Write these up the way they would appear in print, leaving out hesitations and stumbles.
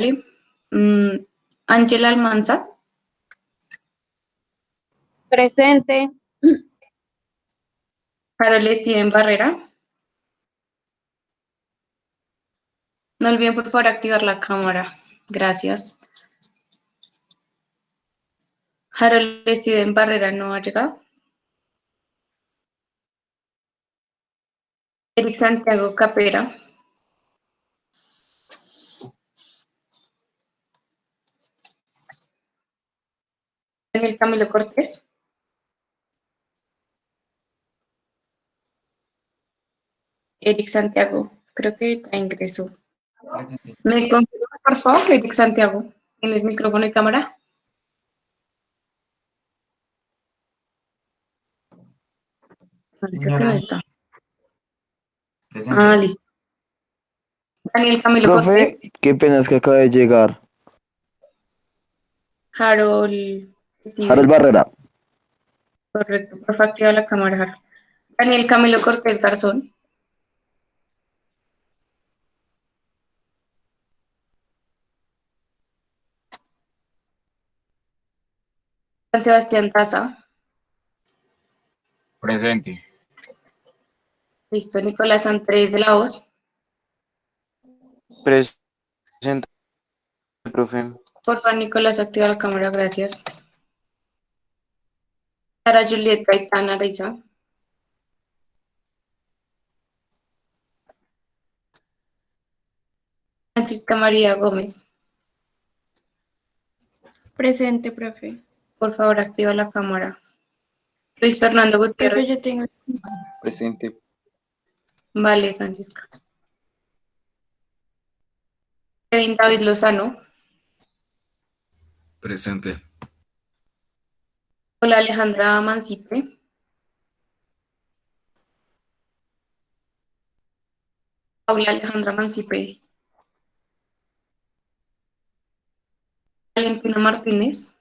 Vale. Ángela Almanza, Presente. Harold Steven Barrera. No olviden por favor activar la cámara. Gracias. Harold Steven Barrera no ha llegado. Eric Santiago Capera. Daniel Camilo Cortés. Eric Santiago, creo que ya ingresó. ¿Me confirmas, por favor, Eric Santiago? ¿Tienes micrófono y cámara? Parece que no está. Ah, listo. Daniel Camilo Profe, Cortés. qué pena es que acaba de llegar. Harold Steven. Harold Barrera. Correcto, por favor, activa la cámara, Harold. Daniel Camilo Cortés Garzón. Juan Sebastián Taza. Presente. Listo, Nicolás Andrés de la Voz. Presente, profe. Por favor, Nicolás, activa la cámara, gracias. Sara Juliet Gaitán Ariza. Francisca María Gómez. Presente, profe. Por favor, activa la cámara. Luis Fernando Profe, Gutiérrez. yo tengo. Presente. Vale, Francisca. Kevin David Lozano. Presente. Hola, Alejandra Mancipe. Paula Alejandra Mancipe. Valentina Martínez.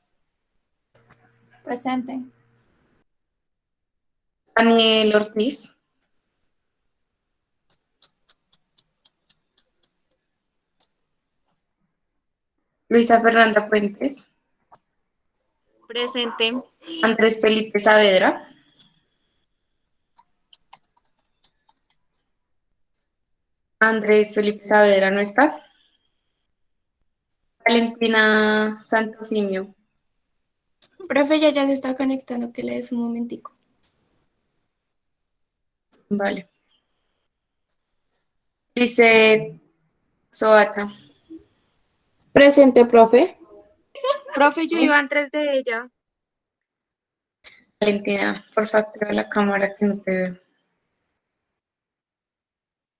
Presente. Daniel Ortiz. Luisa Fernanda Puentes. Presente. Andrés Felipe Saavedra. Andrés Felipe Saavedra no está. Valentina Santofimio. Profe, ya se está conectando, que le des un momentico. Vale. Dice Soata. Presente, profe. Profe, yo iba antes de ella. Valentina, por favor, activa la cámara que no te veo.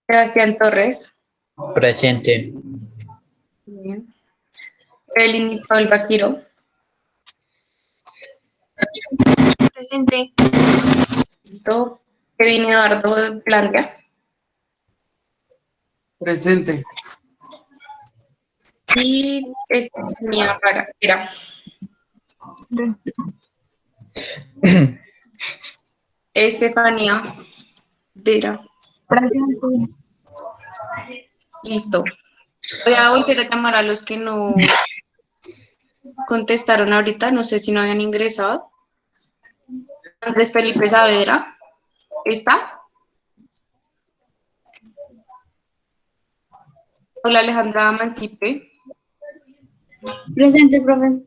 Sebastián Torres. Presente. Bien. Evelyn Nicole Vaquiro. Presente. Listo. Kevin Eduardo Blanca. Presente. Y Estefanía Era. Estefanía Vera. Listo. Voy a volver a llamar a los que no contestaron ahorita. No sé si no habían ingresado. Andrés Felipe Saavedra. ¿Está? Hola, Alejandra Mancipe. Presente, profe.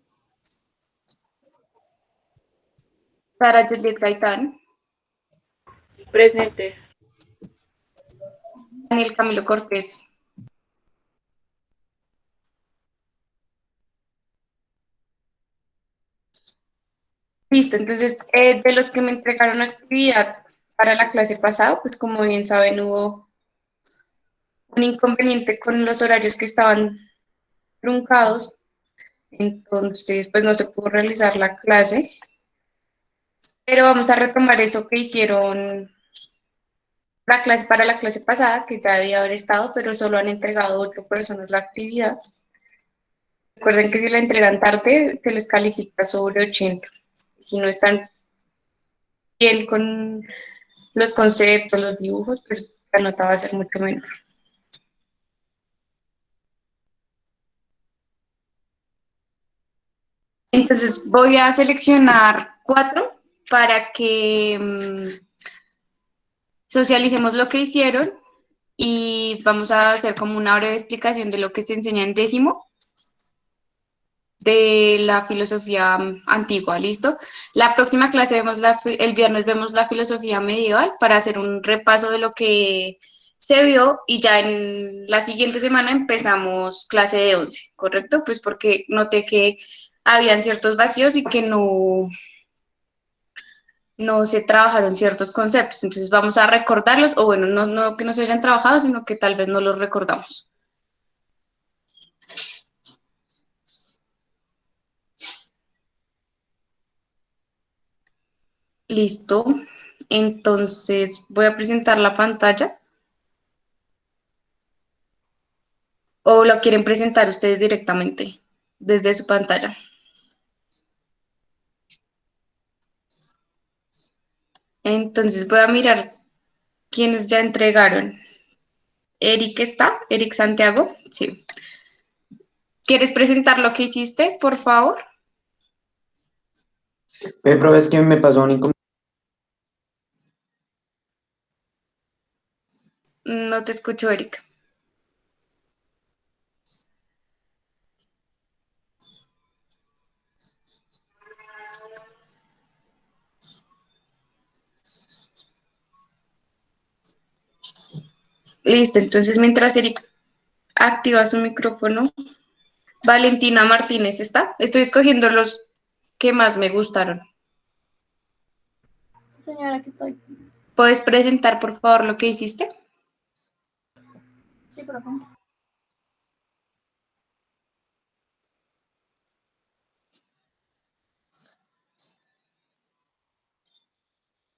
Sara Juliet Gaitán. Presente. Daniel Camilo Cortés. Listo, entonces, de los que me entregaron actividad para la clase pasada, pues como bien saben, hubo un inconveniente con los horarios que estaban truncados, entonces pues no se pudo realizar la clase, pero vamos a retomar eso que hicieron la clase para la clase pasada, que ya debía haber estado, pero solo han entregado 8 personas la actividad. Recuerden que si la entregan tarde, se les califica sobre 80. Si no están bien con los conceptos, los dibujos, pues la nota va a ser mucho menor. Entonces voy a seleccionar 4 para que socialicemos lo que hicieron y vamos a hacer como una breve explicación de lo que se enseña en décimo de la filosofía antigua, ¿listo? La próxima clase el viernes vemos la filosofía medieval para hacer un repaso de lo que se vio y ya en la siguiente semana empezamos clase de 11, ¿correcto? Pues porque noté que habían ciertos vacíos y que no se trabajaron ciertos conceptos, entonces vamos a recordarlos, o bueno, no que no se hayan trabajado, sino que tal vez no los recordamos. Listo. Entonces voy a presentar la pantalla. ¿O lo quieren presentar ustedes directamente desde su pantalla? Entonces voy a mirar quiénes ya entregaron. Eric está, Eric Santiago, sí. ¿Quieres presentar lo que hiciste, por favor? Profe, es que me pasó un inconveniente. No te escucho, Eric. Listo, entonces mientras Eric activa su micrófono, Valentina Martínez está. Estoy escogiendo los que más me gustaron. Sí, señora, aquí estoy. ¿Puedes presentar, por favor, lo que hiciste? Sí, profe.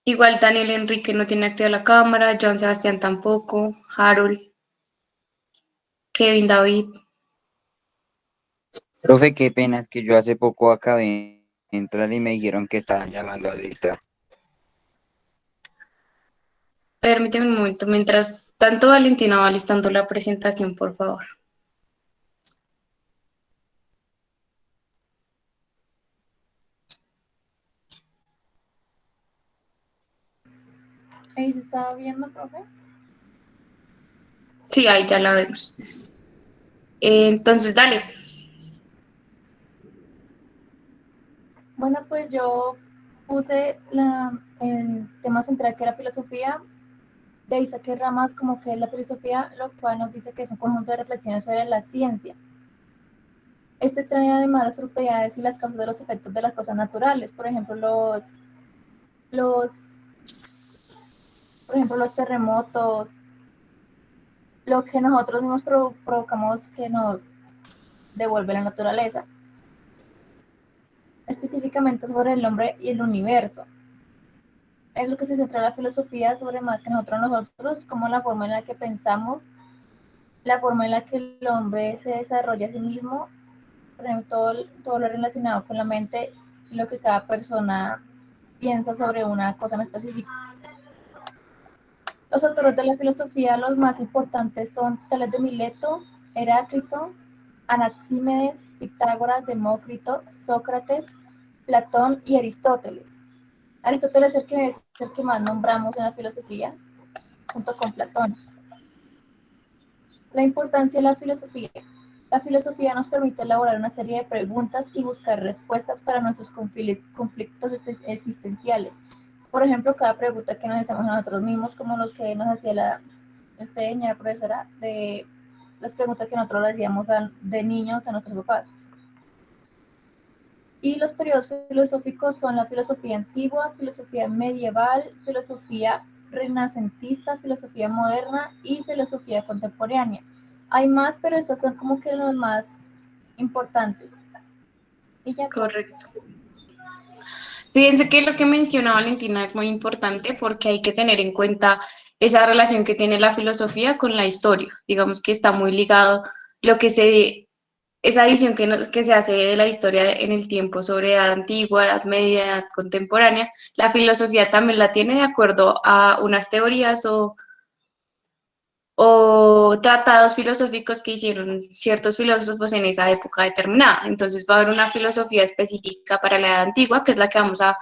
Igual Daniel Enrique no tiene activa la cámara, Joan Sebastián tampoco, Harold, Kevin David. Profe, qué pena, es que yo hace poco acabé de entrar y me dijeron que estaban llamando a lista. Permíteme un momento, mientras tanto Valentina va listando la presentación, por favor. Ahí se estaba viendo, profe. Sí, ahí ya la vemos. Entonces, dale. Bueno, pues yo puse el tema central que era filosofía. De ahí saqué ramas como que es la filosofía, lo cual nos dice que es un conjunto de reflexiones sobre la ciencia. Este trae además las propiedades y las causas de los efectos de las cosas naturales, por ejemplo, los, los terremotos, lo que nosotros mismos provocamos que nos devuelve la naturaleza, específicamente sobre el hombre y el universo. Es lo que se centra la filosofía sobre más que nosotros, como la forma en la que pensamos, la forma en la que el hombre se desarrolla a sí mismo, por ejemplo, todo lo relacionado con la mente y lo que cada persona piensa sobre una cosa en específico. Los autores de la filosofía, los más importantes son Tales de Mileto, Heráclito, Anaxímedes, Pitágoras, Demócrito, Sócrates, Platón y Aristóteles. Aristóteles es el que más nombramos en la filosofía, junto con Platón. La importancia de la filosofía. La filosofía nos permite elaborar una serie de preguntas y buscar respuestas para nuestros conflictos existenciales. Por ejemplo, cada pregunta que nos hacemos a nosotros mismos, como los que nos hacía usted, señora profesora, de las preguntas que nosotros le hacíamos de niños a nuestros papás. Y los periodos filosóficos son la filosofía antigua, filosofía medieval, filosofía renacentista, filosofía moderna y filosofía contemporánea. Hay más, pero estos son como que los más importantes. Y ya. Correcto. Fíjense que lo que menciona Valentina es muy importante porque hay que tener en cuenta esa relación que tiene la filosofía con la historia. Digamos que está muy ligado lo que esa visión que se hace de la historia en el tiempo sobre edad antigua, edad media, edad contemporánea. La filosofía también la tiene de acuerdo a unas teorías o o tratados filosóficos que hicieron ciertos filósofos en esa época determinada. Entonces va a haber una filosofía específica para la Edad Antigua, que es la que vamos a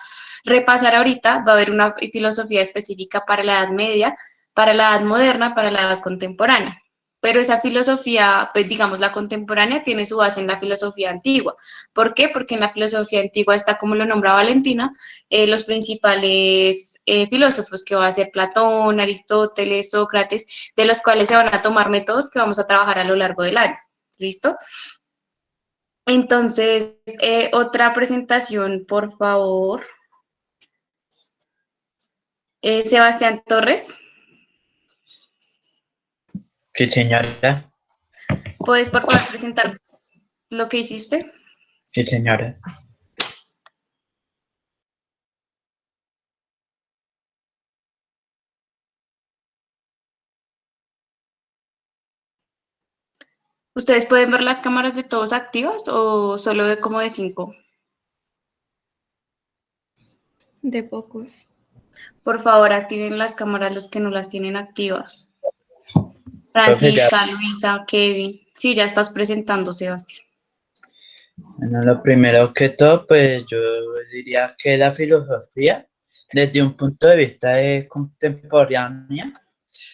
repasar ahorita, va a haber una filosofía específica para la Edad Media, para la Edad Moderna, para la Edad Contemporánea. Pero esa filosofía, pues digamos, la contemporánea tiene su base en la filosofía antigua. ¿Por qué? Porque en la filosofía antigua está, como lo nombra Valentina, los principales filósofos, que va a ser Platón, Aristóteles, Sócrates, de los cuales se van a tomar métodos que vamos a trabajar a lo largo del año. ¿Listo? Entonces, otra presentación, por favor. Sebastián Torres, Sí, señora. ¿puedes por favor presentar lo que hiciste? Sí, señora. ¿Ustedes pueden ver las cámaras de todos activas o solo de como de 5? De pocos. Por favor, activen las cámaras los que no las tienen activas. Profe, ya. Francisca, Luisa, Kevin. Sí, ya estás presentando, Sebastián. Bueno, lo primero que todo, pues yo diría que la filosofía, desde un punto de vista contemporáneo,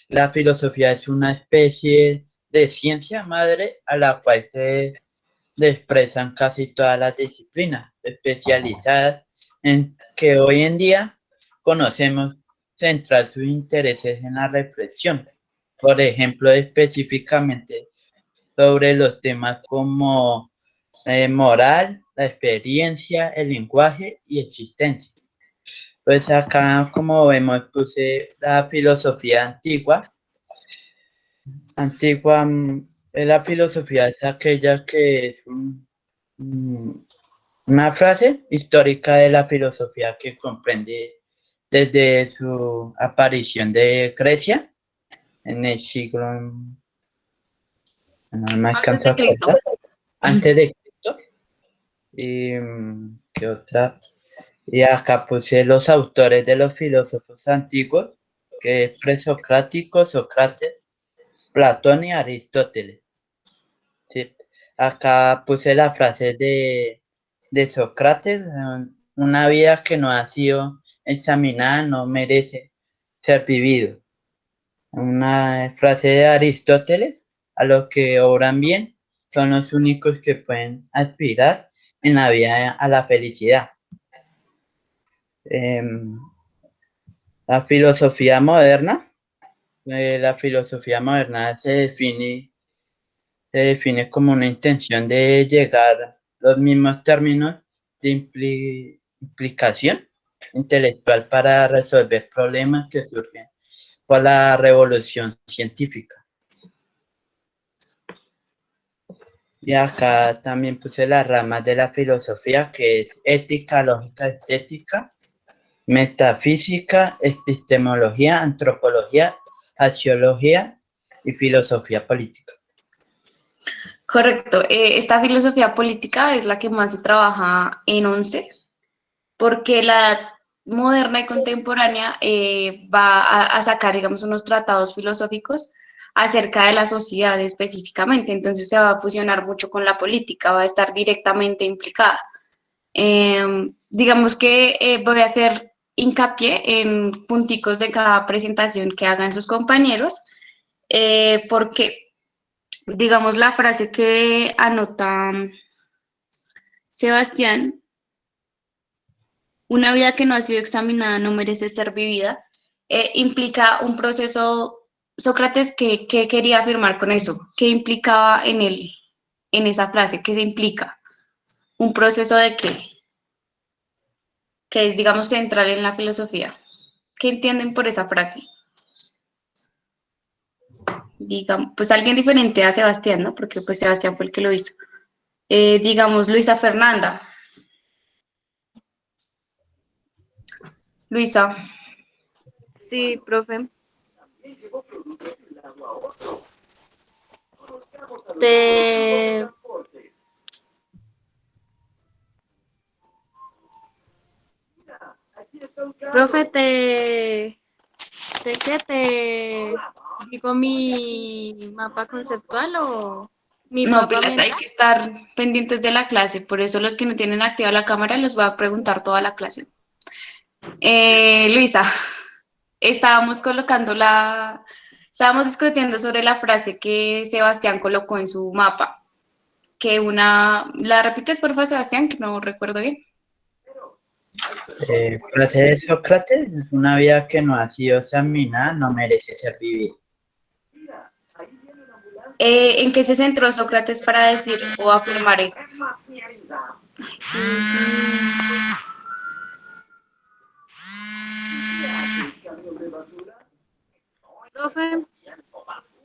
la filosofía es una especie de ciencia madre a la cual se expresan casi todas las disciplinas especializadas en que hoy en día conocemos centrar sus intereses en la reflexión. Por ejemplo, específicamente sobre los temas como moral, la experiencia, el lenguaje y existencia. Pues acá, como vemos, puse la filosofía antigua. Antigua, la filosofía es aquella que es una frase histórica de la filosofía que comprende desde su aparición de Grecia en el siglo, no me Antes alcanzo a de Cristo. acordar, antes de Cristo. Y ¿qué otra? Y acá puse los autores de los filósofos antiguos, que es presocrático, Sócrates, Platón y Aristóteles. ¿Sí? Acá puse la frase de Sócrates: una vida que no ha sido examinada no merece ser vivido. Una frase de Aristóteles: a los que obran bien son los únicos que pueden aspirar en la vida a la felicidad. La filosofía moderna. La filosofía moderna se define como una intención de llegar a los mismos términos de implicación intelectual para resolver problemas que surgen por la revolución científica. Y acá también puse las ramas de la filosofía, que es ética, lógica, estética, metafísica, epistemología, antropología, axiología y filosofía política. Correcto. Esta filosofía política es la que más se trabaja en 11, porque la moderna y contemporánea va a sacar, digamos, unos tratados filosóficos acerca de la sociedad específicamente. Entonces se va a fusionar mucho con la política, va a estar directamente implicada. Digamos que voy a hacer hincapié en punticos de cada presentación que hagan sus compañeros, porque, digamos, la frase que anota Sebastián, una vida que no ha sido examinada no merece ser vivida, implica un proceso. Sócrates, ¿qué quería afirmar con eso? ¿Qué implicaba en esa frase? ¿Qué se implica? ¿Un proceso de qué? Que es, digamos, central en la filosofía. ¿Qué entienden por esa frase? Digamos, pues alguien diferente a Sebastián, ¿no? Porque pues Sebastián fue el que lo hizo. Digamos, Luisa Fernanda. Luisa, Sí, profe. Te... Profe, ¿qué? digo mi mapa conceptual o mi No, mapa pilas, hay mental. que estar pendientes de la clase, por eso los que no tienen activa la cámara los voy a preguntar toda la clase. Luisa, estábamos discutiendo sobre la frase que Sebastián colocó en su mapa, ¿la repites por favor, Sebastián, que no recuerdo bien? Frase de Sócrates, una vida que no ha sido examinada no merece ser vivida. ¿En qué se centró Sócrates para decir o afirmar eso?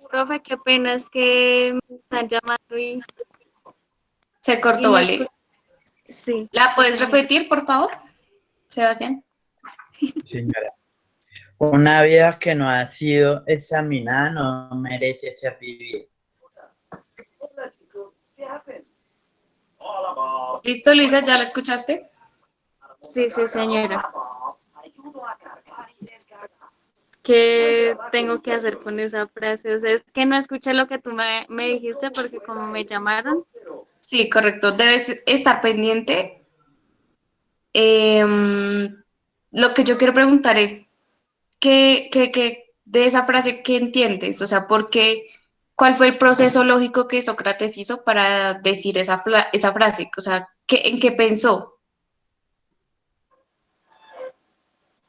Profe, qué pena, es que me están llamando y Se cortó, no ¿vale? Sí. ¿La sí, puedes sí. repetir, por favor, Sebastián? Señora, una vida que no ha sido examinada no merece ser vivida. ¿Listo, Luisa? ¿Ya la escuchaste? Sí, sí, señora. ¿Qué tengo que hacer con esa frase? O sea, es que no escuché lo que tú me dijiste porque como me llamaron. Sí, correcto. Debes estar pendiente. Lo que yo quiero preguntar es, ¿qué de esa frase qué entiendes? O sea, ¿cuál fue el proceso lógico que Sócrates hizo para decir esa frase? O sea, ¿en qué pensó?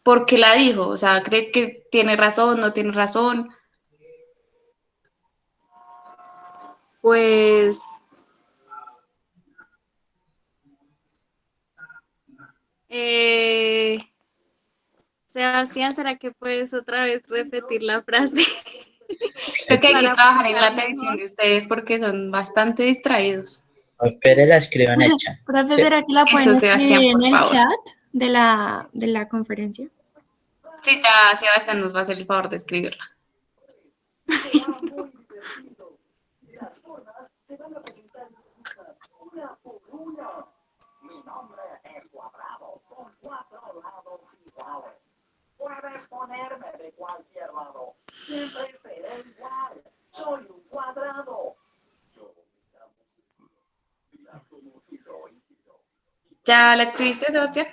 ¿Por qué la dijo? O sea, ¿crees que tiene razón, no tiene razón? Pues, Sebastián, ¿será que puedes otra vez repetir la frase? Creo que hay que Para trabajar en la apuntar atención mejor. de ustedes porque son bastante distraídos. Espere, la escribo en el chat. Profe, ¿Sí? ¿será que la pueden Eso, Sebastián, escribir en por el favor. chat de la conferencia? Sí, ya Sebastián nos va a hacer el favor de escribirla. ¿Ya la escribiste, Sebastián?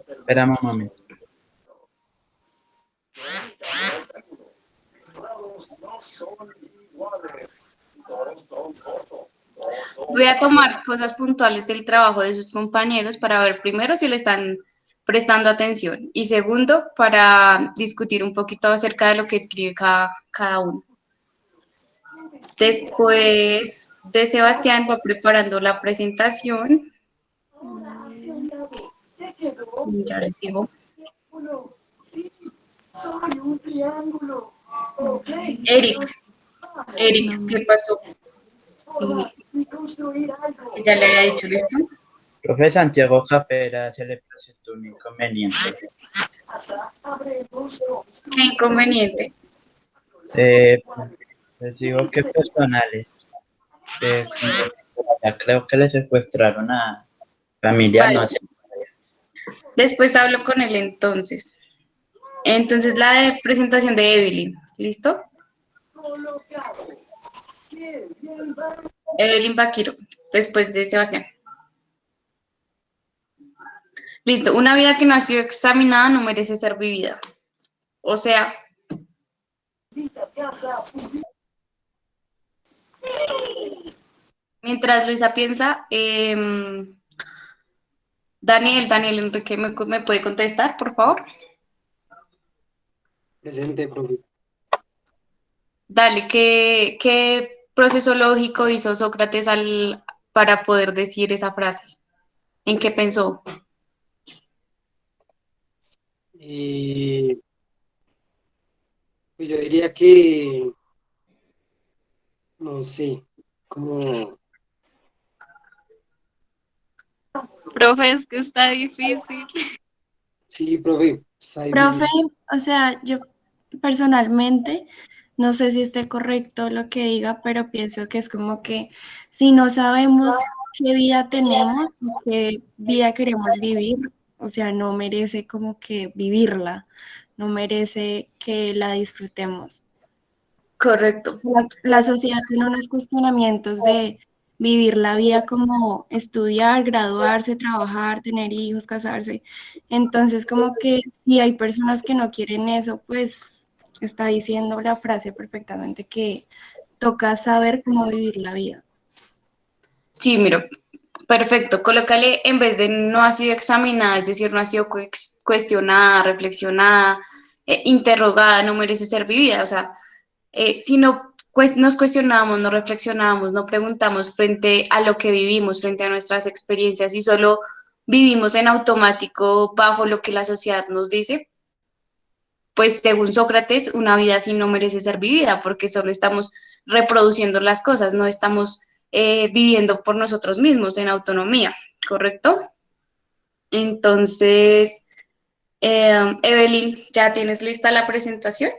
Espérame un momento. Voy a tomar cosas puntuales del trabajo de sus compañeros para ver primero si le están prestando atención y segundo para discutir un poquito acerca de lo que escribe cada uno. Después de Sebastián va preparando la presentación. Ya les digo. Eric, ¿qué pasó? Ya le había dicho, ¿listo? Profe Santiago Capera se le presentó un inconveniente. ¿Qué inconveniente? Les digo que personales. Ya creo que le secuestraron a familia, no Vale, sé. después hablo con él entonces. Entonces la de presentación de Evelyn, ¿listo? Evelyn Vaquiro, después de Sebastián. Listo, una vida que no ha sido examinada no merece ser vivida. O sea, mientras Luisa piensa, Daniel Enrique, ¿me puede contestar, por favor? Presente, profe. Dale, ¿qué proceso lógico hizo Sócrates para poder decir esa frase? ¿En qué pensó? Pues yo diría que, no sé, como, Profe, es que está difícil. sí, profe, está Profe, difícil. o sea, yo personalmente no sé si esté correcto lo que diga, pero pienso que es como que si no sabemos qué vida tenemos, qué vida queremos vivir, o sea, no merece como que vivirla, no merece que la disfrutemos. Correcto. La sociedad tiene unos cuestionamientos de vivir la vida como estudiar, graduarse, trabajar, tener hijos, casarse. Entonces, como que si hay personas que no quieren eso, pues está diciendo la frase perfectamente que toca saber cómo vivir la vida. Sí, mira, perfecto. Colócale en vez de no ha sido examinada, es decir, no ha sido cuestionada, reflexionada, interrogada, no merece ser vivida. O sea, si no nos cuestionamos, no reflexionamos, no preguntamos frente a lo que vivimos, frente a nuestras experiencias y solo vivimos en automático bajo lo que la sociedad nos dice, pues según Sócrates, una vida así no merece ser vivida porque solo estamos reproduciendo las cosas, no estamos viviendo por nosotros mismos en autonomía, ¿correcto? Entonces, Evelyn, ¿ya tienes lista la presentación?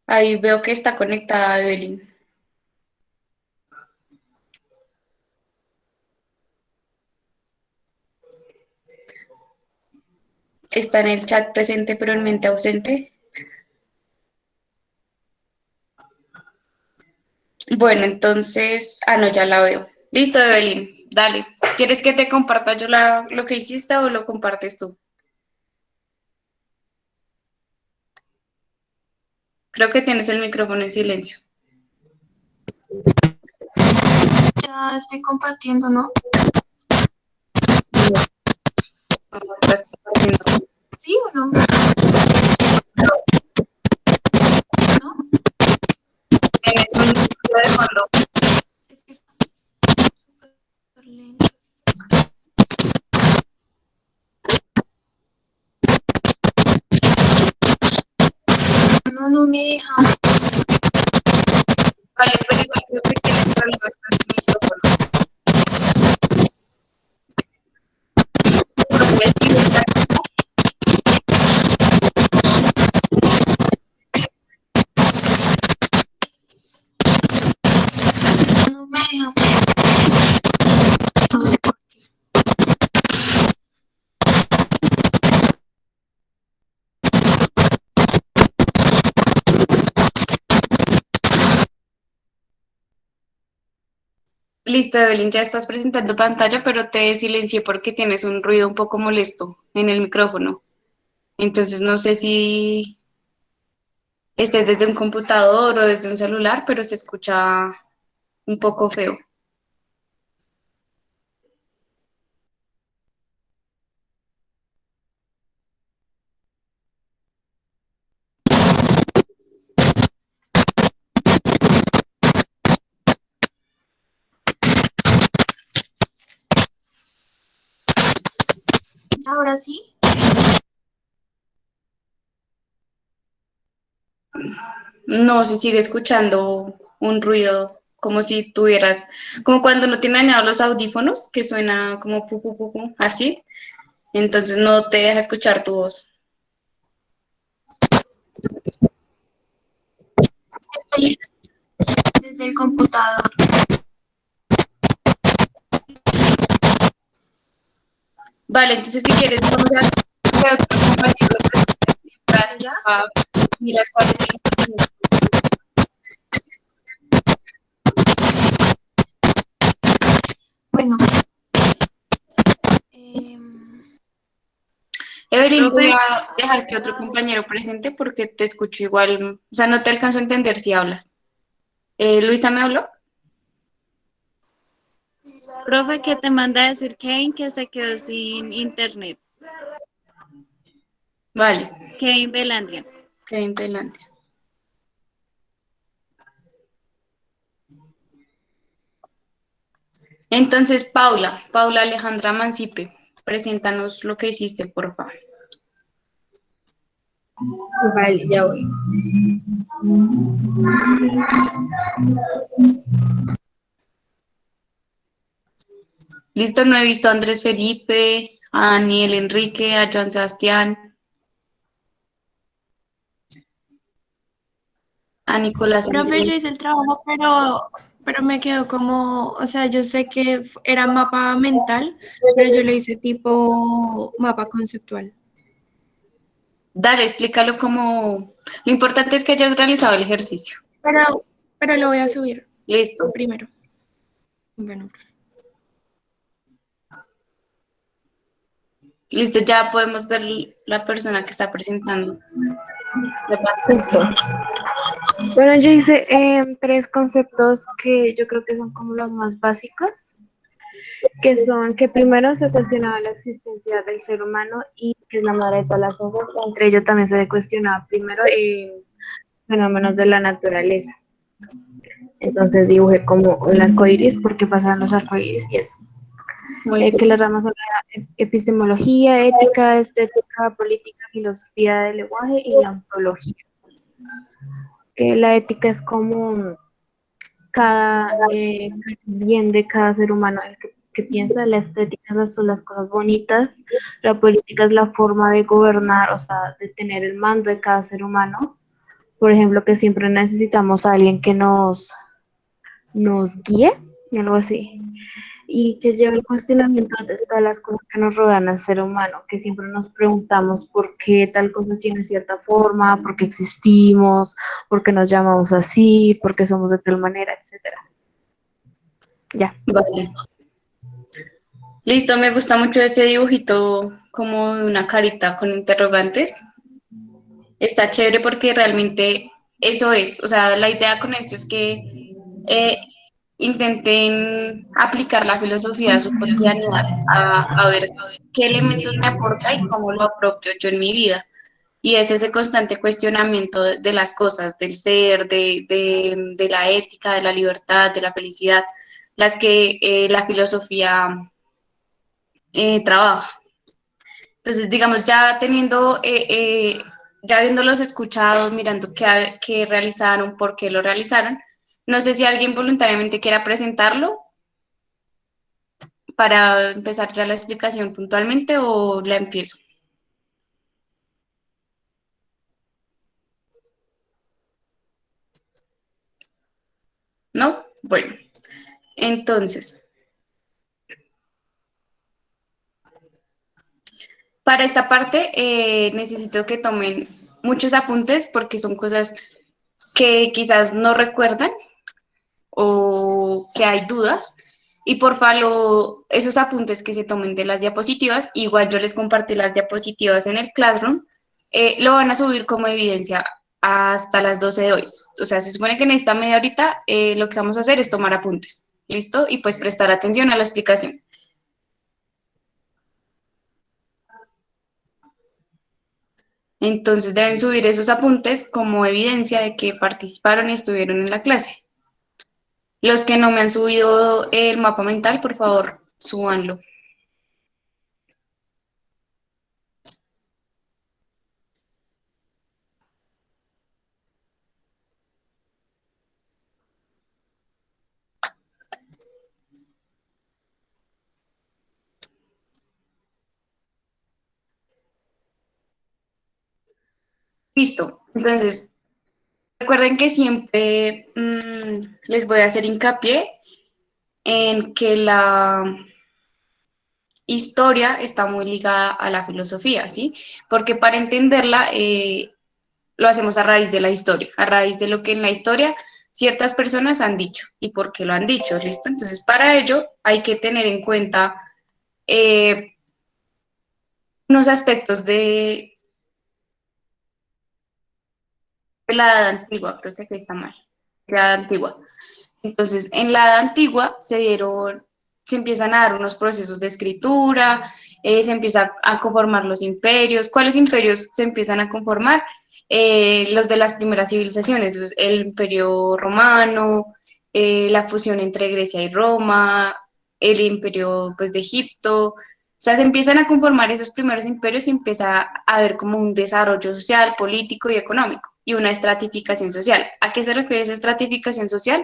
Ahí veo que está conectada Evelyn. Está en el chat presente pero en mente ausente. Bueno, entonces, no, ya la veo. Listo, Evelyn, dale. ¿Quieres que te comparta yo lo que hiciste o lo compartes tú? Creo que tienes el micrófono en silencio. Ya estoy compartiendo, ¿no? ¿Cómo estás compartiendo? ¿Sí o no? ¿No? Tienes un ruido de fondo. Es que está súper lento. No me deja. Vale, pero igual creo que tienes problemas con el micrófono. Entonces, sí, está. No me deja. No sé por qué. Listo, Evelyn, ya estás presentando pantalla, pero te silencié porque tienes un ruido un poco molesto en el micrófono. Entonces, no sé si estés desde un computador o desde un celular, pero se escucha un poco feo. Ahora sí. No, se sigue escuchando un ruido como si tuvieras, como cuando no tiene dañados los audífonos, que suena como pu, pu, pu, pu, así. Entonces no te deja escuchar tu voz. Estoy desde el computador. Vale, entonces si quieres, vamos a ver otro compañero mientras miras cuál es el instrumento. Bueno. Evelyn, voy a dejar que otro compañero presente porque te escucho igual, o sea, no te alcanzo a entender si hablas. Luisa, ¿me habló? Profe, que te manda a decir Kevin que se quedó sin internet. Vale. Kevin Belandia. Kevin Tailandia. Entonces, Paula Alejandra Mancipe, preséntanos lo que hiciste, por favor. Vale, ya voy. Listo, no he visto a Andrés Felipe, a Daniel Enrique, a Joan Sebastián. a Nicolás. Profe, yo hice el trabajo, pero me quedó como, o sea, yo sé que era mapa mental, pero yo lo hice tipo mapa conceptual. Dale, explícalo como... Lo importante es que hayas realizado el ejercicio. Pero lo voy a subir Listo. primero. Bueno, profe. Listo, ya podemos ver la persona que está presentando. Listo. Bueno, yo hice tres conceptos que yo creo que son como los más básicos, que son que primero se cuestionaba la existencia del ser humano y que es la madre de todas las cosas. Entre ellos también se cuestionaba primero fenómenos de la naturaleza. Entonces dibujé como el arco iris, porque pasaban los arcoíris y eso. Que las ramas son la epistemología, ética, estética, política, filosofía del lenguaje y la ontología. Que la ética es como cada bien de cada ser humano, el que piensa, la estética son las cosas bonitas, la política es la forma de gobernar, o sea, de tener el mando de cada ser humano. Por ejemplo, que siempre necesitamos a alguien que nos guíe, algo así, y que lleve el cuestionamiento de todas las cosas que nos rodean al ser humano, que siempre nos preguntamos por qué tal cosa tiene cierta forma, por qué existimos, por qué nos llamamos así, por qué somos de tal manera, etcétera. Ya. Vale. Listo, me gusta mucho ese dibujito como de una carita con interrogantes. Está chévere porque realmente eso es, o sea, la idea con esto es que intenten aplicar la filosofía a su cotidianidad, a ver qué elementos me aporta y cómo lo apropio yo en mi vida. Y es ese constante cuestionamiento de las cosas, del ser, de la ética, de la libertad, de la felicidad, las que la filosofía trabaja. Entonces, digamos, ya teniendo, ya habiéndolos escuchado, mirando qué realizaron, por qué lo realizaron, no sé si alguien voluntariamente quiera presentarlo para empezar ya la explicación puntualmente o la empiezo. ¿No? Bueno, entonces, para esta parte necesito que tomen muchos apuntes porque son cosas que quizás no recuerdan o que hay dudas. Y por favor, esos apuntes que se tomen de las diapositivas, igual yo les compartí las diapositivas en el Classroom, lo van a subir como evidencia hasta las 12 de hoy. O sea, se supone que en esta media horita lo que vamos a hacer es tomar apuntes. ¿Listo? Y pues prestar atención a la explicación. Entonces deben subir esos apuntes como evidencia de que participaron y estuvieron en la clase. Los que no me han subido el mapa mental, por favor, súbanlo. Listo. Entonces, recuerden que siempre les voy a hacer hincapié en que la historia está muy ligada a la filosofía, ¿sí? Porque para entenderla lo hacemos a raíz de la historia, a raíz de lo que en la historia ciertas personas han dicho y por qué lo han dicho, ¿listo? Entonces, para ello hay que tener en cuenta unos aspectos de la edad antigua, creo que aquí está mal, la edad antigua. Entonces, en la edad antigua se empiezan a dar unos procesos de escritura, se empiezan a conformar los imperios. ¿Cuáles imperios se empiezan a conformar? Los de las primeras civilizaciones, el imperio romano, la fusión entre Grecia y Roma, el imperio pues, de Egipto. O sea, se empiezan a conformar esos primeros imperios y empieza a haber como un desarrollo social, político y económico y una estratificación social. ¿A qué se refiere esa estratificación social?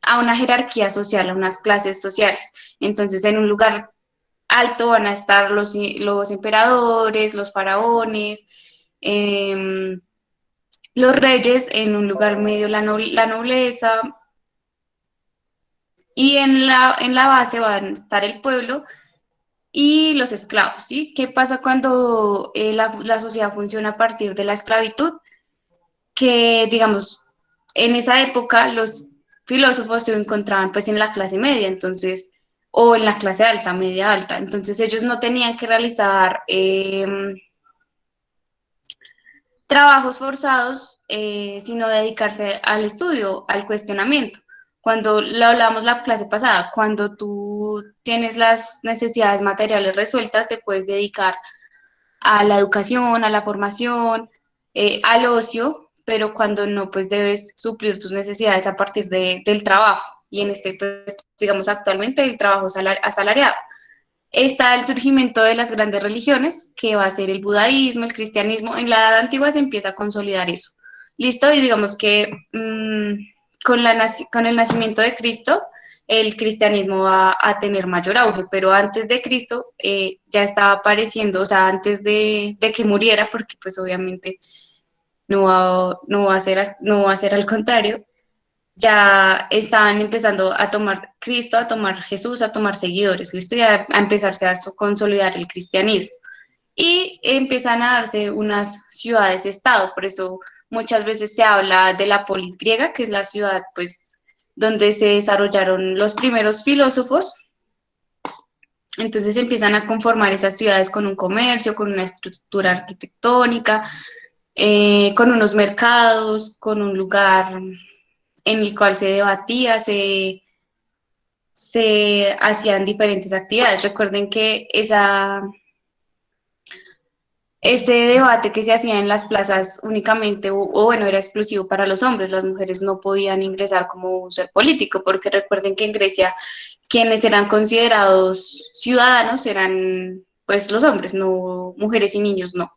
A una jerarquía social, a unas clases sociales. Entonces, en un lugar alto van a estar los emperadores, los faraones, los reyes en un lugar medio, la nobleza, y en la base van a estar el pueblo y los esclavos, ¿sí? ¿Qué pasa cuando la sociedad funciona a partir de la esclavitud? Que, digamos, en esa época los filósofos se encontraban pues en la clase media, entonces, o en la clase alta, media alta, entonces ellos no tenían que realizar trabajos forzados, sino dedicarse al estudio, al cuestionamiento. Cuando lo hablamos la clase pasada, cuando tú tienes las necesidades materiales resueltas, te puedes dedicar a la educación, a la formación, al ocio, pero cuando no, pues debes suplir tus necesidades a partir del trabajo. Y en este, pues, digamos, actualmente el trabajo asalariado. Está el surgimiento de las grandes religiones, que va a ser el budaísmo, el cristianismo. En la Edad Antigua se empieza a consolidar eso. Listo, y digamos que con el nacimiento de Cristo, el cristianismo va a tener mayor auge, pero antes de Cristo ya estaba apareciendo, o sea, antes de que muriera, porque pues obviamente no va a ser al contrario, ya estaban empezando a tomar Cristo, a tomar Jesús, a tomar seguidores, listo, ya a empezarse a consolidar el cristianismo. Y empiezan a darse unas ciudades-estado, por eso muchas veces se habla de la polis griega, que es la ciudad, pues, donde se desarrollaron los primeros filósofos. Entonces empiezan a conformar esas ciudades con un comercio, con una estructura arquitectónica, con unos mercados, con un lugar en el cual se debatía, se hacían diferentes actividades. Recuerden que ese debate que se hacía en las plazas únicamente, o bueno, era exclusivo para los hombres, las mujeres no podían ingresar como un ser político, porque recuerden que en Grecia quienes eran considerados ciudadanos eran pues los hombres, no mujeres y niños, no.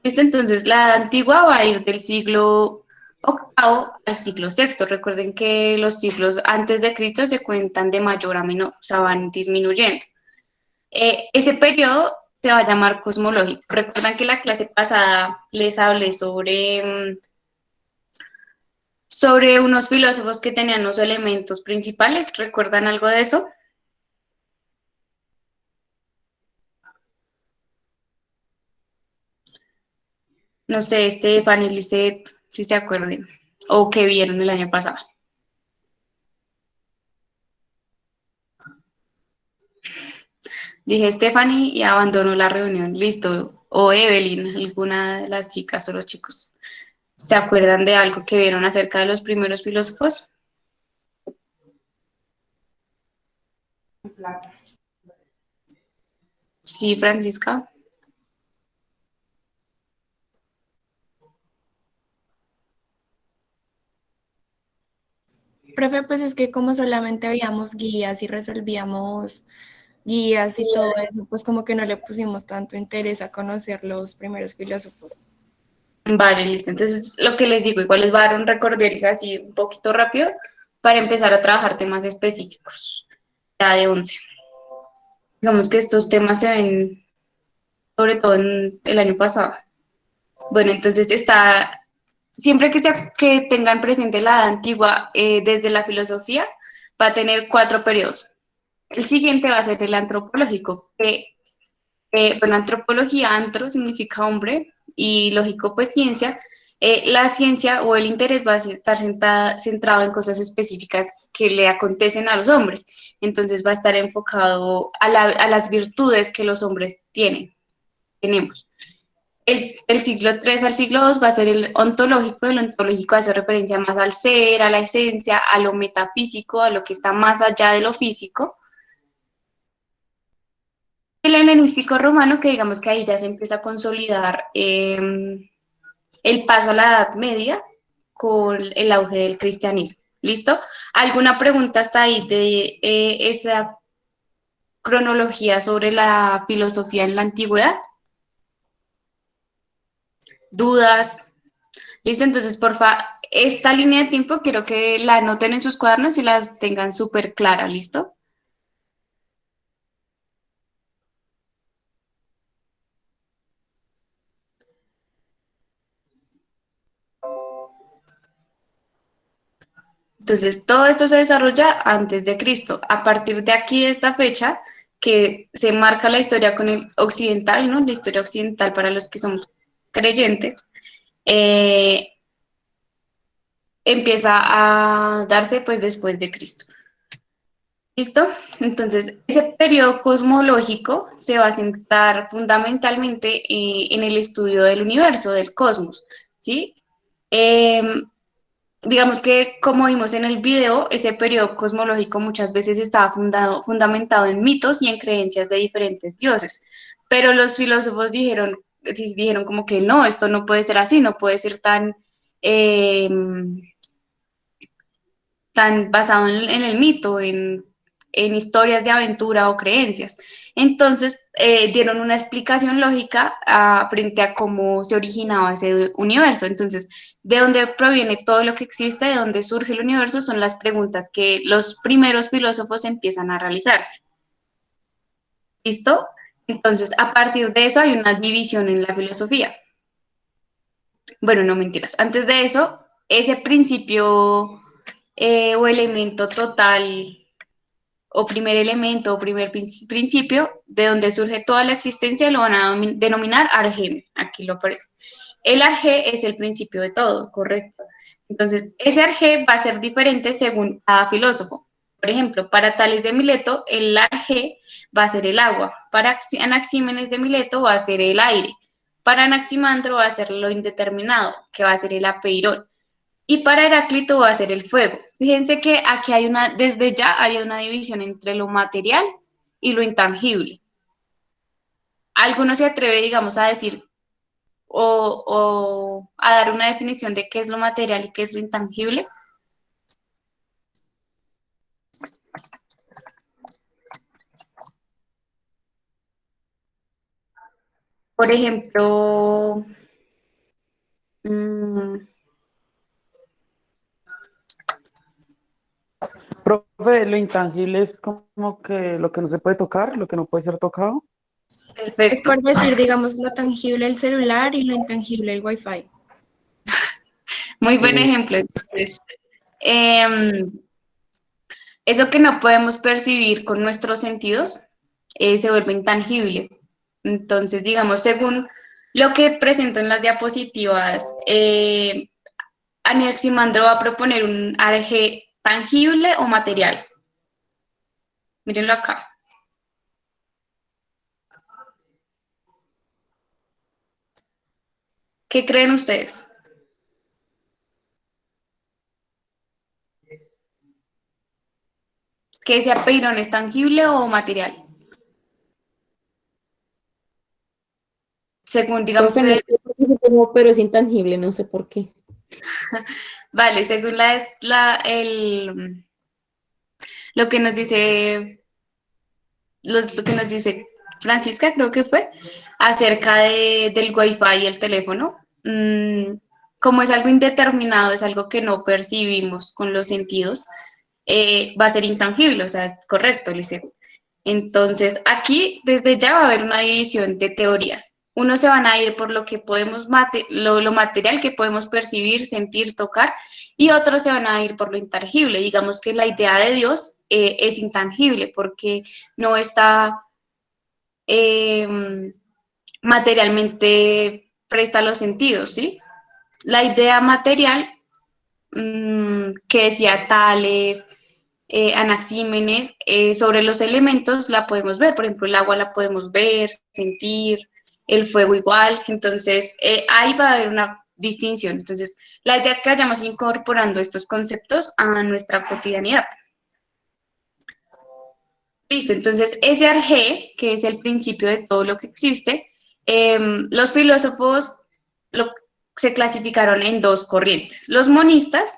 Entonces la Edad Antigua va a ir del siglo octavo al siglo sexto. Recuerden que los siglos antes de Cristo se cuentan de mayor a menor, o sea, van disminuyendo. Ese periodo se va a llamar cosmológico. Recuerdan que la clase pasada les hablé sobre unos filósofos que tenían los elementos principales. ¿Recuerdan algo de eso? No sé, Stephanie, Lisette, si se acuerden, o que vieron el año pasado. Dije Stephanie y abandonó la reunión. Listo. O Evelyn, alguna de las chicas o los chicos. ¿Se acuerdan de algo que vieron acerca de los primeros filósofos? Sí, Francisca. Profe, pues es que como solamente veíamos guías y resolvíamos guías y todo eso, pues como que no le pusimos tanto interés a conocer los primeros filósofos. Vale, listo. Entonces, lo que les digo, igual les va a dar un recorderis así un poquito rápido para empezar a trabajar temas específicos, ya de 11. Digamos que estos temas se ven sobre todo en el año pasado. Bueno, entonces siempre que tengan presente la edad antigua desde la filosofía, va a tener 4 periodos. El siguiente va a ser el antropológico, que, bueno, antropología, antro significa hombre, y lógico, pues ciencia. La ciencia o el interés va a estar centrado en cosas específicas que le acontecen a los hombres. Entonces va a estar enfocado a las virtudes que los hombres tenemos. El siglo 3 al siglo 2 va a ser el ontológico. El ontológico hace referencia más al ser, a la esencia, a lo metafísico, a lo que está más allá de lo físico. El helenístico romano, que digamos que ahí ya se empieza a consolidar el paso a la Edad Media con el auge del cristianismo. ¿Listo? ¿Alguna pregunta hasta ahí de esa cronología sobre la filosofía en la antigüedad? ¿Dudas? Listo, entonces, porfa, esta línea de tiempo quiero que la anoten en sus cuadernos y las tengan súper clara, ¿listo? Entonces, todo esto se desarrolla antes de Cristo. A partir de aquí, de esta fecha, que se marca la historia con el occidental, ¿no? La historia occidental para los que somos creyentes, eh, empieza a darse pues después de Cristo. ¿Listo? Entonces, ese periodo cosmológico se va a centrar fundamentalmente en el estudio del universo, del cosmos, ¿sí? Digamos que, como vimos en el video, ese periodo cosmológico muchas veces estaba fundamentado en mitos y en creencias de diferentes dioses, pero los filósofos dijeron como que no, esto no puede ser así, no puede ser eh, tan basado en el mito, en historias de aventura o creencias. Entonces, dieron una explicación lógica frente a cómo se originaba ese universo. Entonces, de dónde proviene todo lo que existe, de dónde surge el universo, son las preguntas que los primeros filósofos empiezan a realizarse. ¿Listo? Entonces, a partir de eso hay una división en la filosofía. Bueno, no mentiras. Antes de eso, ese principio o elemento total o primer elemento o primer principio de donde surge toda la existencia lo van a denominar arge. Aquí lo aparece. El arge es el principio de todo, correcto. Entonces, ese arge va a ser diferente según cada filósofo. Por ejemplo, para Tales de Mileto, el arge va a ser el agua. Para Anaxímenes de Mileto va a ser el aire. Para Anaximandro va a ser lo indeterminado, que va a ser el apeirón. Y para Heráclito va a ser el fuego. Fíjense que aquí desde ya hay una división entre lo material y lo intangible. ¿Alguno se atreve, digamos, a decir o a dar una definición de qué es lo material y qué es lo intangible? Por ejemplo, Profe, lo intangible es como que lo que no se puede tocar, lo que no puede ser tocado. Es perfecto. por decir, digamos, lo tangible el celular y lo intangible el wifi. Muy buen ejemplo. Entonces, eso que no podemos percibir con nuestros sentidos se vuelve intangible. Entonces, digamos, según lo que presento en las diapositivas, Anaximandro va a proponer un arge tangible o material. Mírenlo acá. ¿Qué creen ustedes? ¿Que ese apeirón es tangible o material? Según, digamos, Profe, no sé por qué pero es intangible, no sé por qué. vale, según lo que nos dice, lo que nos dice Francisca, creo que fue, acerca del Wi-Fi y el teléfono. Como es algo indeterminado, es algo que no percibimos con los sentidos, va a ser intangible, o sea, es correcto, Lisette. Entonces, aquí desde ya va a haber una división de teorías. Unos se van a ir por lo que podemos, lo material que podemos percibir, sentir, tocar, y otros se van a ir por lo intangible. Digamos que la idea de Dios es intangible porque no está materialmente presta a los sentidos, ¿sí? La idea material que decía Tales, Anaxímenes, sobre los elementos la podemos ver, por ejemplo, el agua la podemos ver, sentir, el fuego igual, entonces ahí va a haber una distinción. Entonces, la idea es que vayamos incorporando estos conceptos a nuestra cotidianidad. Listo, entonces ese arge, que es el principio de todo lo que existe, los filósofos se clasificaron en dos corrientes. Los monistas,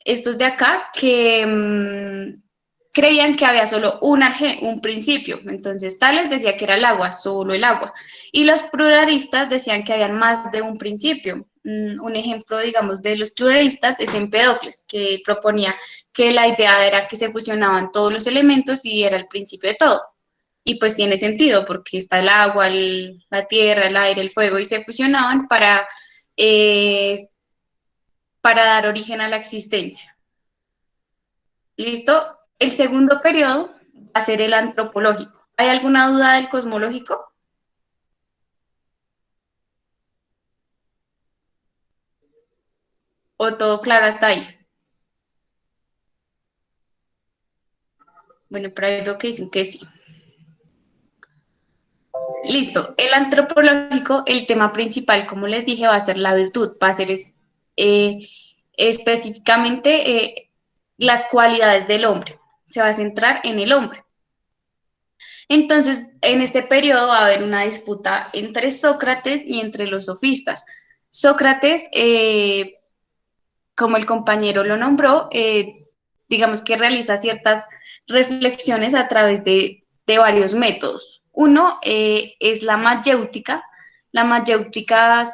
estos de acá, que creían que había solo un arge, un principio. Entonces, Tales decía que era el agua, solo el agua. Y los pluralistas decían que habían más de un principio. Un ejemplo, digamos, de los pluralistas es Empédocles, que proponía que la idea era que se fusionaban todos los elementos y era el principio de todo. Y pues tiene sentido, porque está el agua, la tierra, el aire, el fuego, y se fusionaban para dar origen a la existencia. ¿Listo? El segundo periodo va a ser el antropológico. ¿Hay alguna duda del cosmológico? ¿O todo claro hasta ahí? Bueno, pero hay veo que dicen que sí. Listo. El antropológico, el tema principal, como les dije, va a ser la virtud, va a ser específicamente las cualidades del hombre. Se va a centrar en el hombre. Entonces, en este periodo va a haber una disputa entre Sócrates y entre los sofistas. Sócrates, como el compañero lo nombró, digamos que realiza ciertas reflexiones a través de varios métodos. Uno es la mayéutica. La mayéutica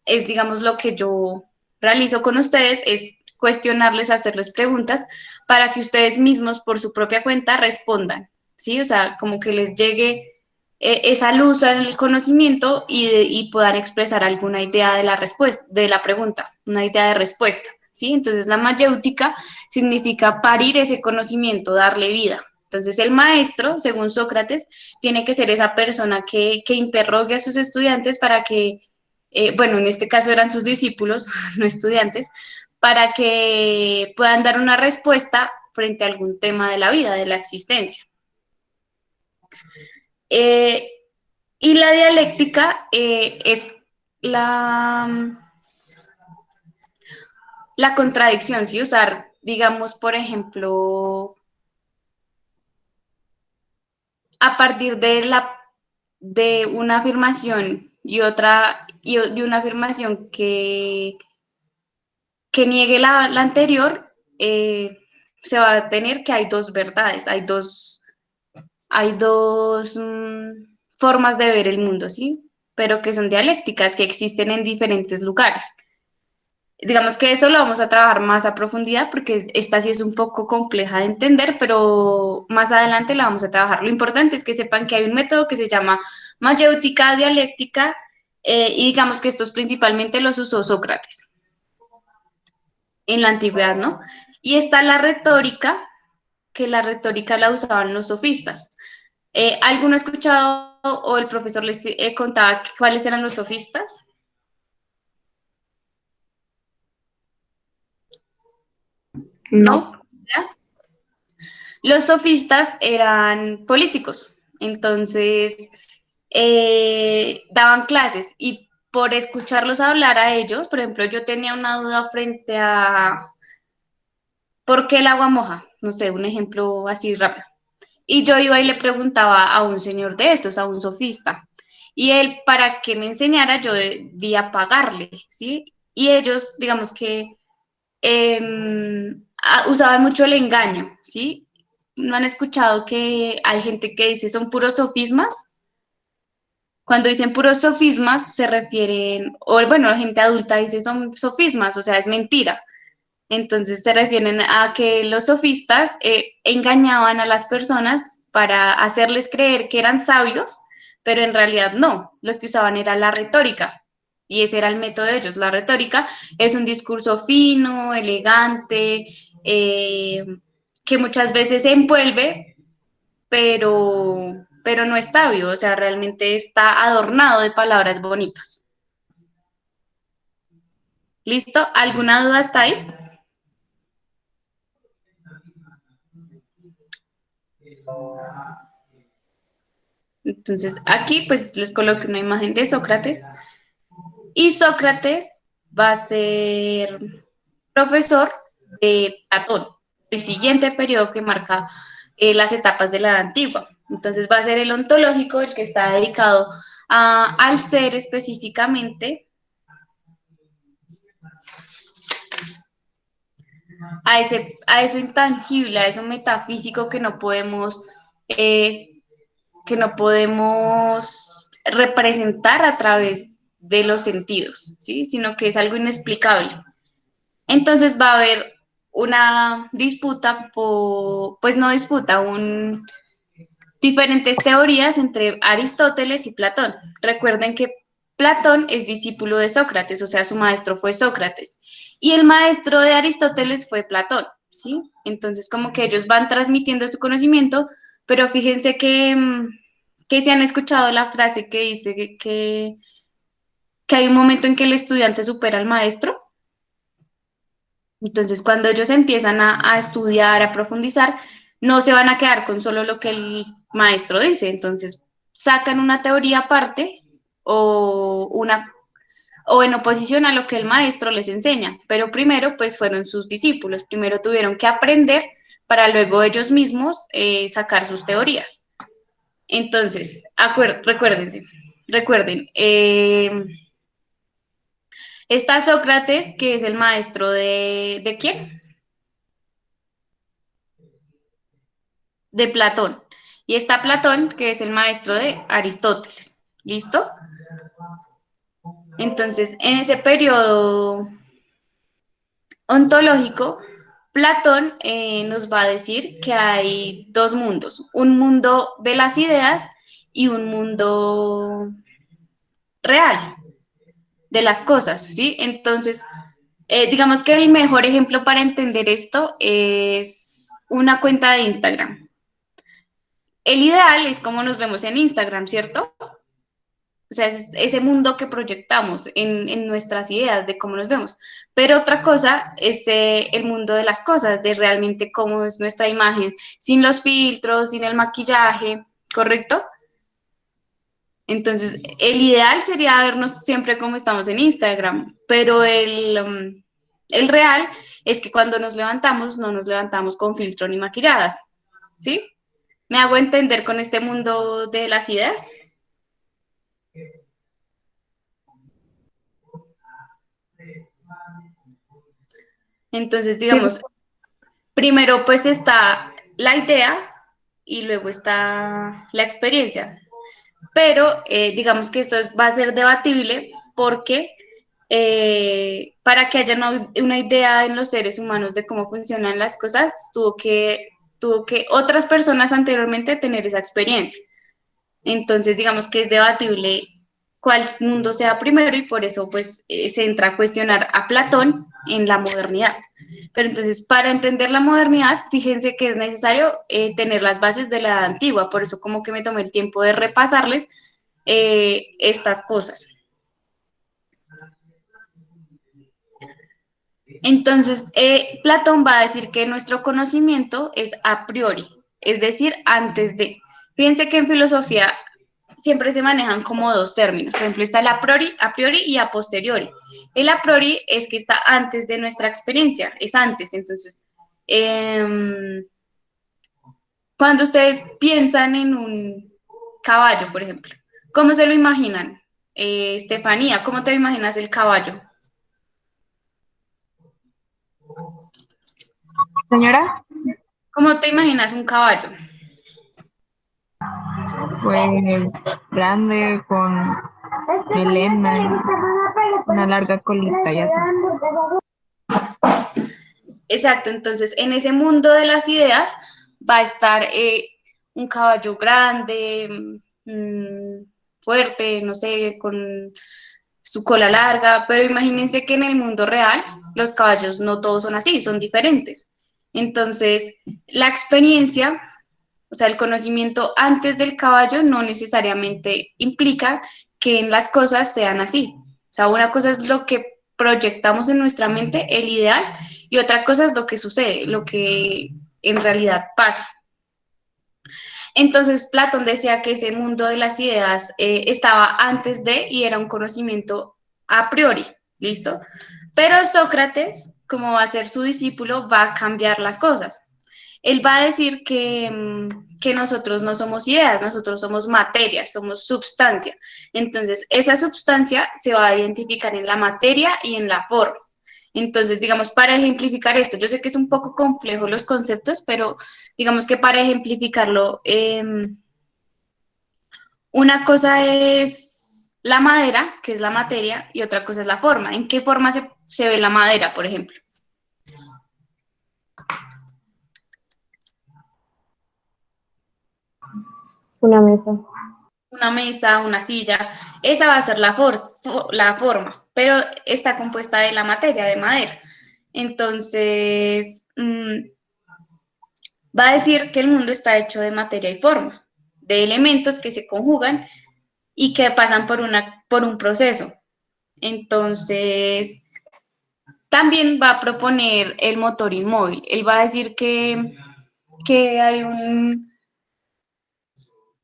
es, digamos, lo que yo realizo con ustedes, es cuestionarles, hacerles preguntas para que ustedes mismos por su propia cuenta respondan, ¿sí? O sea, como que les llegue esa luz al conocimiento y puedan expresar alguna idea de la respuesta, de la pregunta, una idea de respuesta, ¿sí? Entonces, la mayéutica significa parir ese conocimiento, darle vida. Entonces, el maestro, según Sócrates, tiene que ser esa persona que interrogue a sus estudiantes para que, bueno, en este caso eran sus discípulos, no estudiantes, para que puedan dar una respuesta frente a algún tema de la vida, de la existencia. Y la dialéctica es la contradicción, ¿sí? Usar, digamos, por ejemplo, a partir de una afirmación y otra, y una afirmación que niegue la anterior, se va a tener que hay dos verdades, hay dos formas de ver el mundo, ¿sí? Pero que son dialécticas, que existen en diferentes lugares. Digamos que eso lo vamos a trabajar más a profundidad porque esta sí es un poco compleja de entender, pero más adelante la vamos a trabajar. Lo importante es que sepan que hay un método que se llama mayéutica dialéctica y digamos que estos principalmente los usó Sócrates en la antigüedad, ¿no? Y está la retórica, que la retórica la usaban los sofistas. ¿Alguno ha escuchado o el profesor les contaba cuáles eran los sofistas? ¿No? ¿Ya? Los sofistas eran políticos, entonces daban clases y por escucharlos hablar a ellos, por ejemplo, yo tenía una duda frente a ¿por qué el agua moja? No sé, un ejemplo así rápido. Y yo iba y le preguntaba a un señor de estos, a un sofista, y él, para que me enseñara, yo debía pagarle, ¿sí? Y ellos, digamos que usaban mucho el engaño, ¿sí? ¿No han escuchado que hay gente que dice son puros sofismas? Cuando dicen puros sofismas se refieren, o bueno, la gente adulta dice son sofismas, o sea, es mentira. Entonces se refieren a que los sofistas engañaban a las personas para hacerles creer que eran sabios, pero en realidad no, lo que usaban era la retórica. Y ese era el método de ellos. La retórica es un discurso fino, elegante, que muchas veces se envuelve, pero no es sabio, o sea, realmente está adornado de palabras bonitas. ¿Listo? ¿Alguna duda hasta ahí? Entonces, aquí pues les coloco una imagen de Sócrates y Sócrates va a ser profesor de Platón, el siguiente periodo que marca las etapas de la Edad Antigua. Entonces va a ser el ontológico, el que está dedicado al ser específicamente, a eso intangible, a eso metafísico que no podemos representar a través de los sentidos, ¿sí? Sino que es algo inexplicable. Entonces va a haber una disputa, pues no disputa, diferentes teorías entre Aristóteles y Platón. Recuerden que Platón es discípulo de Sócrates, o sea, su maestro fue Sócrates, y el maestro de Aristóteles fue Platón. ¿sí? Entonces, como que ellos van transmitiendo su conocimiento, pero fíjense que se han escuchado la frase que dice que hay un momento en que el estudiante supera al maestro. Entonces, cuando ellos empiezan a estudiar, a profundizar, no se van a quedar con solo lo que el maestro dice. Entonces, sacan una teoría aparte o en oposición a lo que el maestro les enseña. Pero primero, pues fueron sus discípulos. Primero tuvieron que aprender para luego ellos mismos sacar sus teorías. Entonces, recuerden, está Sócrates, que es el maestro ¿de quién? De Platón. Y está Platón, que es el maestro de Aristóteles. ¿Listo? Entonces, en ese periodo ontológico, Platón nos va a decir que hay dos mundos, un mundo de las ideas y un mundo real de las cosas, ¿sí? Entonces, digamos que el mejor ejemplo para entender esto es una cuenta de Instagram. El ideal es como nos vemos en Instagram, ¿cierto? O sea, es ese mundo que proyectamos en nuestras ideas de cómo nos vemos. Pero otra cosa es el mundo de las cosas, de realmente cómo es nuestra imagen, sin los filtros, sin el maquillaje, ¿correcto? Entonces, el ideal sería vernos siempre como estamos en Instagram, pero el real es que cuando nos levantamos, no nos levantamos con filtro ni maquilladas, ¿sí? ¿Me hago entender con este mundo de las ideas? Entonces, digamos, primero pues está la idea y luego está la experiencia. Pero digamos que va a ser debatible porque para que haya una idea en los seres humanos de cómo funcionan las cosas, tuvo que otras personas anteriormente tener esa experiencia. Entonces, digamos que es debatible cuál mundo sea primero y por eso pues se entra a cuestionar a Platón en la modernidad. Pero entonces, para entender la modernidad, fíjense que es necesario tener las bases de la edad antigua, por eso como que me tomé el tiempo de repasarles estas cosas. Entonces, Platón va a decir que nuestro conocimiento es a priori, es decir, antes de. Fíjense que en filosofía siempre se manejan como dos términos. Por ejemplo, está el a priori y a posteriori. El a priori es que está antes de nuestra experiencia, es antes. Entonces, cuando ustedes piensan en un caballo, por ejemplo, ¿cómo se lo imaginan? Estefanía, ¿cómo te imaginas el caballo? Señora, ¿Cómo te imaginas un caballo? pues grande, con melena, una larga colita y así. Exacto, entonces en ese mundo de las ideas va a estar un caballo grande, fuerte, no sé, con su cola larga, pero imagínense que en el mundo real los caballos no todos son así, son diferentes. Entonces, la experiencia, o sea, el conocimiento antes del caballo no necesariamente implica que en las cosas sean así. O sea, una cosa es lo que proyectamos en nuestra mente, el ideal, y otra cosa es lo que sucede, lo que en realidad pasa. Entonces, Platón decía que ese mundo de las ideas estaba antes de y era un conocimiento a priori, ¿listo? Pero Sócrates, como va a ser su discípulo, va a cambiar las cosas. Él va a decir que nosotros no somos ideas, nosotros somos materia, somos substancia. Entonces, esa substancia se va a identificar en la materia y en la forma. Entonces, digamos, para ejemplificar esto, yo sé que es un poco complejo los conceptos, pero digamos que para ejemplificarlo, una cosa es la madera, que es la materia, y otra cosa es la forma. ¿En qué forma se ve la madera, por ejemplo? Una mesa. Una mesa, una silla, esa va a ser la forma, pero está compuesta de la materia, de madera. Entonces, va a decir que el mundo está hecho de materia y forma, de elementos que se conjugan y que pasan por un proceso. Entonces, también va a proponer el motor inmóvil. Él va a decir que hay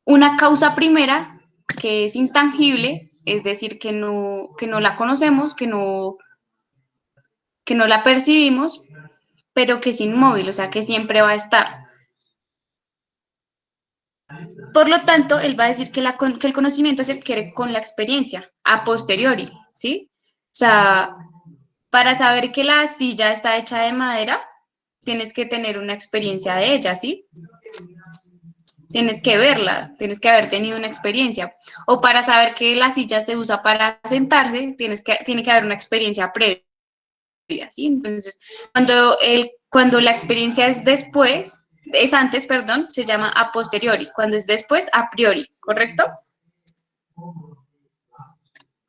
una causa primera que es intangible, es decir, que no la conocemos, que no la percibimos, pero que es inmóvil, o sea, que siempre va a estar. Por lo tanto, él va a decir que el conocimiento se adquiere con la experiencia, a posteriori, ¿sí? O sea, para saber que la silla está hecha de madera, tienes que tener una experiencia de ella, ¿sí? Tienes que verla, tienes que haber tenido una experiencia. O para saber que la silla se usa para sentarse, tiene que haber una experiencia previa, ¿sí? Entonces, cuando la experiencia es antes, perdón, se llama a posteriori. Cuando es después, a priori, ¿correcto?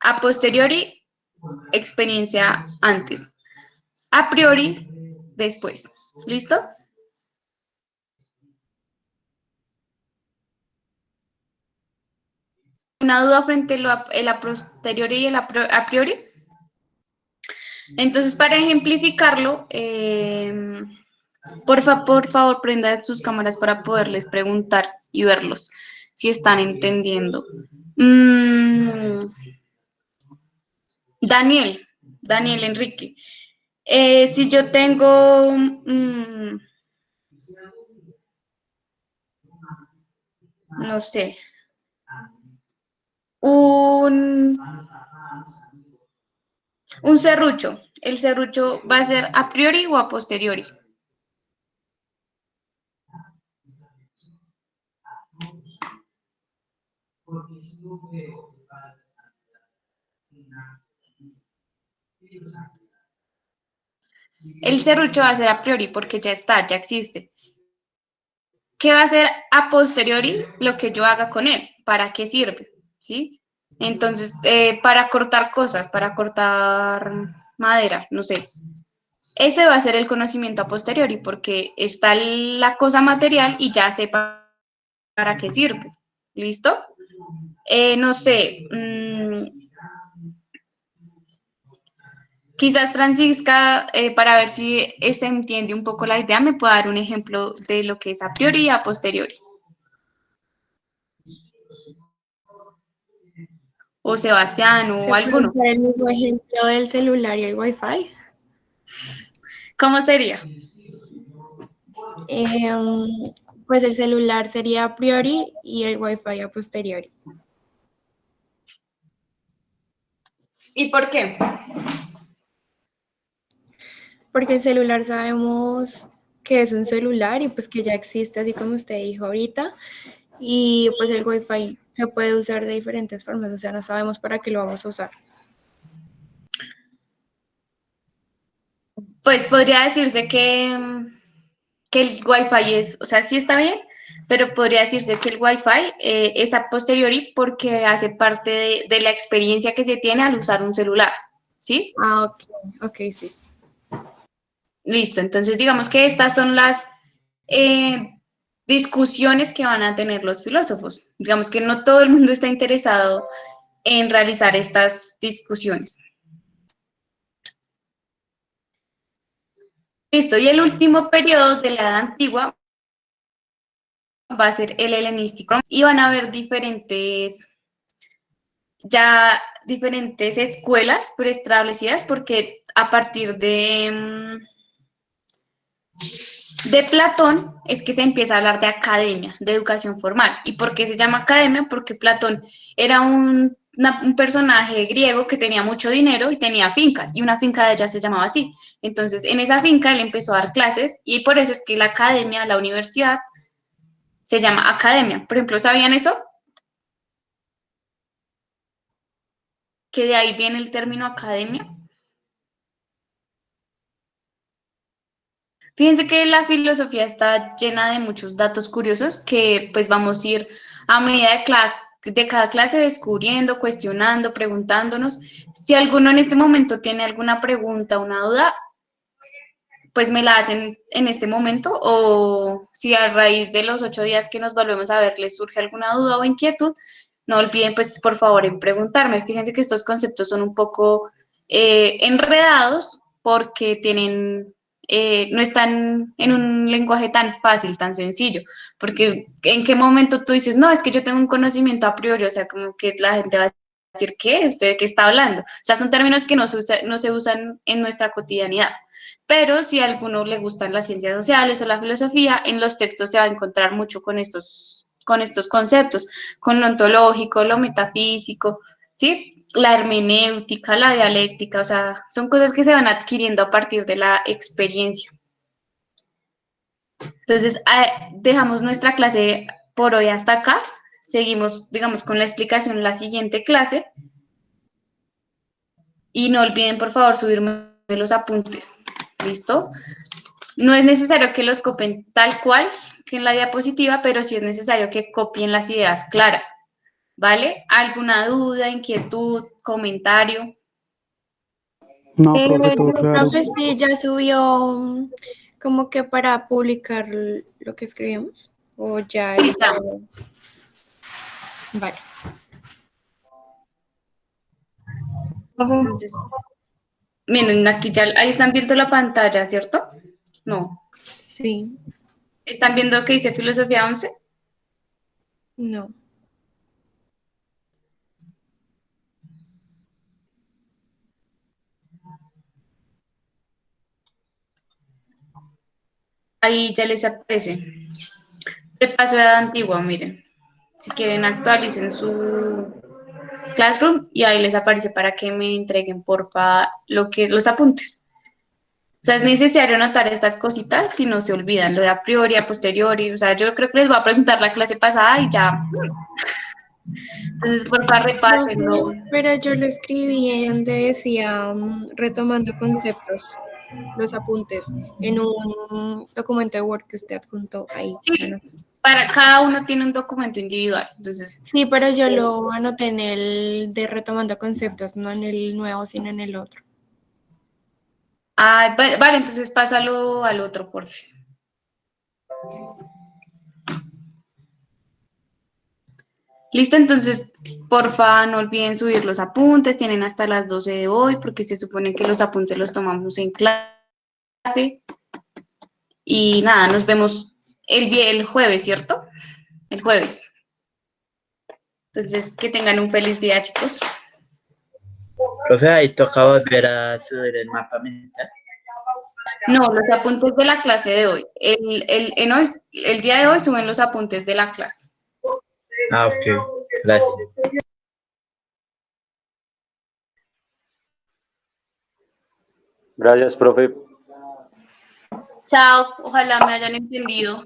A posteriori, experiencia antes. A priori, después. ¿Listo? ¿Una duda frente el a posteriori y el a priori? Entonces, para ejemplificarlo, por favor, prendan sus cámaras para poderles preguntar y verlos, si están entendiendo. Daniel Enrique, si yo tengo, no sé, un serrucho, ¿el serrucho va a ser a priori o a posteriori? El serrucho va a ser a priori porque ya está, ya existe. ¿Qué va a ser a posteriori? Lo que yo haga con él. ¿Para qué sirve? ¿Sí? Entonces, para cortar cosas, para cortar madera, no sé. Ese va a ser el conocimiento a posteriori porque está la cosa material y ya sé para qué sirve. ¿Listo? No sé. Quizás Francisca, para ver si se entiende un poco la idea, me puede dar un ejemplo de lo que es a priori y a posteriori. O Sebastián o ¿Se puede alguno. usar el mismo ejemplo del celular y el Wi-Fi? ¿Cómo sería? Pues el celular sería a priori y el Wi-Fi a posteriori. ¿Y por qué? Porque el celular sabemos que es un celular y pues que ya existe, así como usted dijo ahorita, y pues el Wi-Fi se puede usar de diferentes formas, o sea, no sabemos para qué lo vamos a usar. Pues podría decirse que el Wi-Fi es, o sea, sí está bien, pero podría decirse que el Wi-Fi es a posteriori porque hace parte de la experiencia que se tiene al usar un celular, ¿sí? Ah, ok, sí. Listo, entonces digamos que estas son las discusiones que van a tener los filósofos. Digamos que no todo el mundo está interesado en realizar estas discusiones. Listo, y el último periodo de la Edad Antigua va a ser el helenístico y van a haber diferentes escuelas preestablecidas porque a partir de Platón es que se empieza a hablar de academia, de educación formal. ¿Y por qué se llama academia? Porque Platón era un personaje griego que tenía mucho dinero y tenía fincas, y una finca de ellas se llamaba así. Entonces, en esa finca él empezó a dar clases y por eso es que la academia, la universidad, se llama academia. Por ejemplo, ¿sabían eso? Que de ahí viene el término academia. Fíjense que la filosofía está llena de muchos datos curiosos que pues vamos a ir a medida de cada clase descubriendo, cuestionando, preguntándonos. Si alguno en este momento tiene alguna pregunta, una duda, pues me la hacen en este momento, o si a raíz de los 8 días que nos volvemos a ver les surge alguna duda o inquietud, no olviden pues por favor en preguntarme. Fíjense que estos conceptos son un poco enredados porque no están en un lenguaje tan fácil, tan sencillo, porque en qué momento tú dices, no, es que yo tengo un conocimiento a priori, o sea, como que la gente va a decir, ¿qué? ¿Usted de qué está hablando? O sea, son términos que no se usan en nuestra cotidianidad. Pero si a alguno le gustan las ciencias sociales o la filosofía, en los textos se va a encontrar mucho con estos conceptos, con lo ontológico, lo metafísico, ¿sí? La hermenéutica, la dialéctica, o sea, son cosas que se van adquiriendo a partir de la experiencia. Entonces, dejamos nuestra clase por hoy hasta acá. Seguimos, digamos, con la explicación en la siguiente clase. Y no olviden, por favor, subirme los apuntes. ¿Listo? No es necesario que los copien tal cual que en la diapositiva, pero sí es necesario que copien las ideas claras. ¿Vale? ¿Alguna duda, inquietud, comentario? No, profe, todo claro. Profe, sí, ya subió como que para publicar lo que escribimos. O ya Sí, está. ya. Vale. Entonces, miren, aquí ya, ahí están viendo la pantalla, ¿cierto? No. Sí. ¿Están viendo que dice Filosofía 11? No. Ahí ya les aparece. Repaso de edad antigua, miren. Si quieren actualicen su Classroom y ahí les aparece para que me entreguen, porfa, los apuntes. O sea, es necesario anotar estas cositas si no se olvidan, lo de a priori, a posteriori. O sea, yo creo que les voy a preguntar la clase pasada y ya. Entonces, porfa, repásenlo. Profe, pero yo lo escribí donde decía retomando conceptos, los apuntes, en un documento de Word que usted adjuntó ahí. Sí, ¿no? para cada uno tiene un documento individual. Entonces, Sí, pero yo lo anoté en el de retomando conceptos, no en el nuevo, sino en el otro. vale, entonces pásalo al otro, porfa. Listo, entonces, porfa, no olviden subir los apuntes, tienen hasta las 12 de hoy, porque se supone que los apuntes los tomamos en clase. Y nada, nos vemos el jueves, ¿cierto? El jueves. Entonces, que tengan un feliz día, chicos. Profe, ahí toca volver a subir el mapa mental. No, los apuntes de la clase de hoy. El día de hoy suben los apuntes de la clase. Ah, ok. Gracias. Gracias, profe. Chao, ojalá me hayan entendido.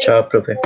Chao, profe.